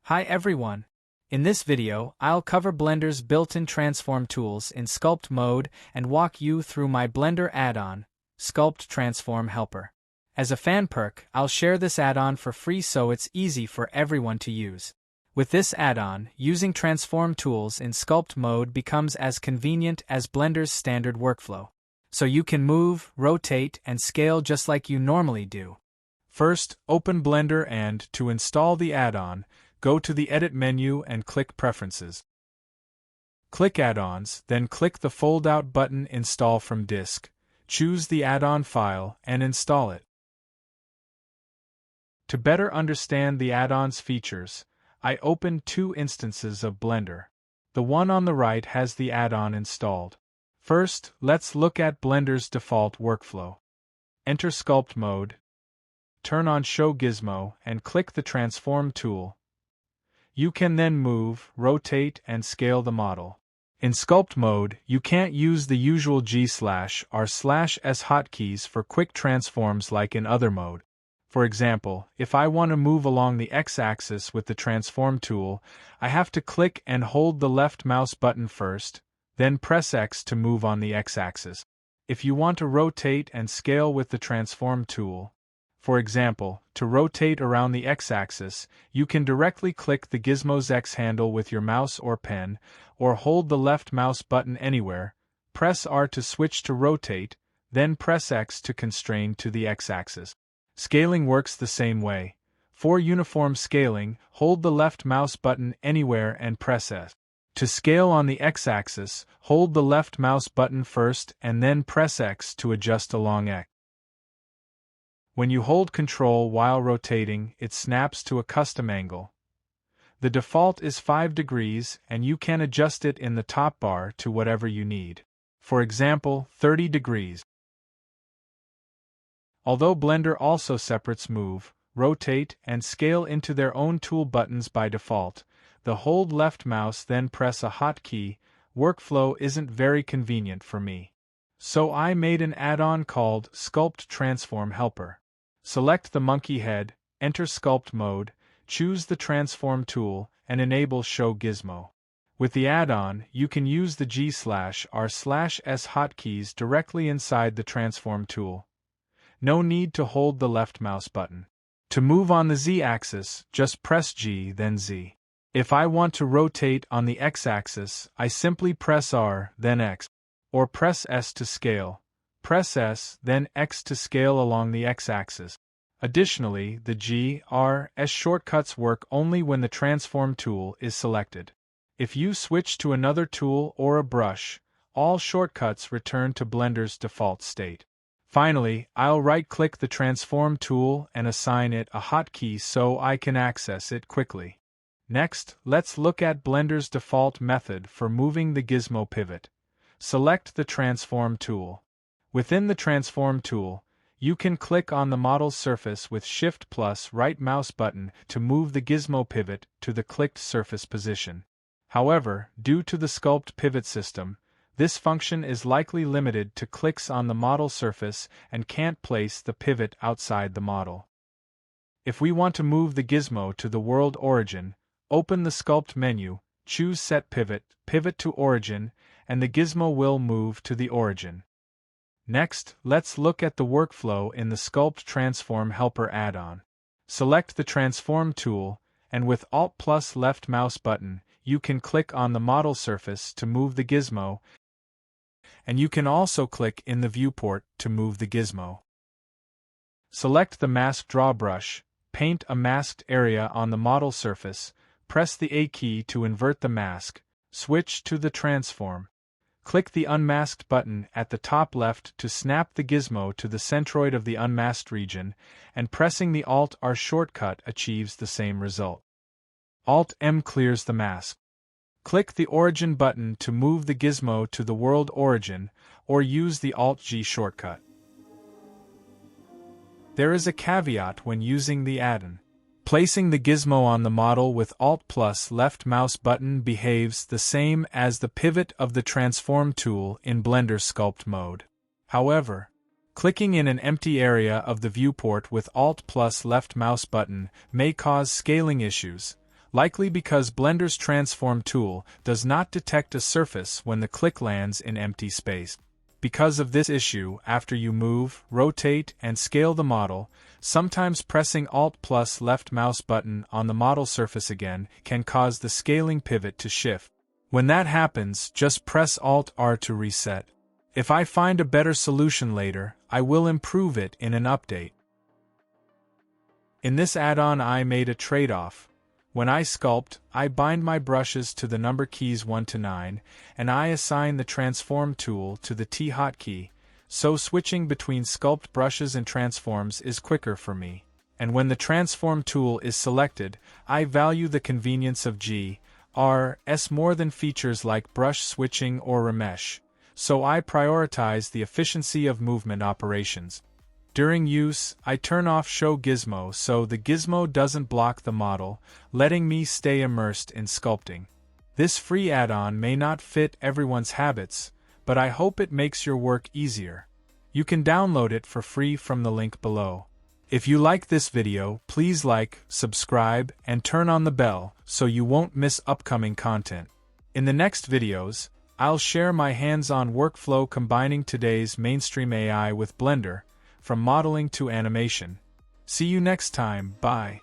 Hi everyone! In this video, I'll cover Blender's built-in transform tools in Sculpt mode and walk you through my Blender add-on, Sculpt Transform Helper. As a fan perk, I'll share this add-on for free so it's easy for everyone to use. With this add-on, using transform tools in Sculpt mode becomes as convenient as Blender's standard workflow. So you can move, rotate, and scale just like you normally do. First, open Blender and, to install the add-on, go to the Edit menu and click Preferences. Click Add-ons, then click the fold-out button Install from Disk. Choose the add-on file and install it. To better understand the add-on's features, I opened two instances of Blender. The one on the right has the add-on installed. First, let's look at Blender's default workflow. Enter Sculpt mode, turn on Show Gizmo, and click the Transform tool. You can then move, rotate, and scale the model. In Sculpt mode, you can't use the usual G/R/S hotkeys for quick transforms like in other mode. For example, if I want to move along the X-axis with the Transform tool, I have to click and hold the left mouse button first, then press X to move on the X-axis. If you want to rotate and scale with the Transform tool, for example, to rotate around the X-axis, you can directly click the gizmo's X handle with your mouse or pen, or hold the left mouse button anywhere, press R to switch to rotate, then press X to constrain to the X-axis. Scaling works the same way. For uniform scaling, hold the left mouse button anywhere and press S. To scale on the X-axis, hold the left mouse button first and then press X to adjust along X. When you hold Ctrl while rotating, it snaps to a custom angle. The default is 5 degrees and you can adjust it in the top bar to whatever you need. For example, 30 degrees. Although Blender also separates Move, Rotate, and Scale into their own tool buttons by default, the hold left mouse then press a hotkey workflow isn't very convenient for me. So I made an add-on called Sculpt Transform Helper. Select the monkey head, enter Sculpt mode, choose the Transform tool, and enable Show Gizmo. With the add-on, you can use the G/R/S hotkeys directly inside the Transform tool. No need to hold the left mouse button. To move on the Z-axis, just press G then Z. If I want to rotate on the X-axis, I simply press R, then X. Or press S to scale. Press S, then X to scale along the X-axis. Additionally, the G/R/S shortcuts work only when the Transform tool is selected. If you switch to another tool or a brush, all shortcuts return to Blender's default state. Finally, I'll right-click the Transform tool and assign it a hotkey so I can access it quickly. Next, let's look at Blender's default method for moving the gizmo pivot. Select the Transform tool. Within the Transform tool, you can click on the model's surface with Shift plus right mouse button to move the gizmo pivot to the clicked surface position. However, due to the Sculpt pivot system, this function is likely limited to clicks on the model surface and can't place the pivot outside the model. If we want to move the gizmo to the world origin, open the Sculpt menu, choose Set Pivot, Pivot to Origin, and the gizmo will move to the origin. Next, let's look at the workflow in the Sculpt Transform Helper add-on. Select the Transform tool, and with Alt plus left mouse button, you can click on the model surface to move the gizmo, and you can also click in the viewport to move the gizmo. Select the Mask Draw brush, paint a masked area on the model surface, press the A key to invert the mask, switch to the Transform. Click the Unmasked button at the top left to snap the gizmo to the centroid of the unmasked region, and pressing the Alt-R shortcut achieves the same result. Alt-M clears the mask. Click the Origin button to move the gizmo to the world origin, or use the Alt-G shortcut. There is a caveat when using the add-on. Placing the gizmo on the model with Alt plus left mouse button behaves the same as the pivot of the Transform tool in Blender Sculpt mode. However, clicking in an empty area of the viewport with Alt plus left mouse button may cause scaling issues, likely because Blender's transform tool does not detect a surface when the click lands in empty space. Because of this issue, after you move, rotate, and scale the model, sometimes pressing Alt plus left mouse button on the model surface again can cause the scaling pivot to shift. When that happens, just press Alt R to reset. If I find a better solution later, I will improve it in an update. In this add-on I made a trade-off. When I sculpt, I bind my brushes to the number keys 1 to 9, and I assign the transform tool to the T hotkey, so switching between sculpt brushes and transforms is quicker for me. And when the transform tool is selected, I value the convenience of G, R, S more than features like brush switching or remesh, so I prioritize the efficiency of movement operations. During use, I turn off Show Gizmo so the gizmo doesn't block the model, letting me stay immersed in sculpting. This free add-on may not fit everyone's habits, but I hope it makes your work easier. You can download it for free from the link below. If you like this video, please like, subscribe, and turn on the bell so you won't miss upcoming content. In the next videos, I'll share my hands-on workflow combining today's mainstream AI with Blender, from modeling to animation. See you next time, bye.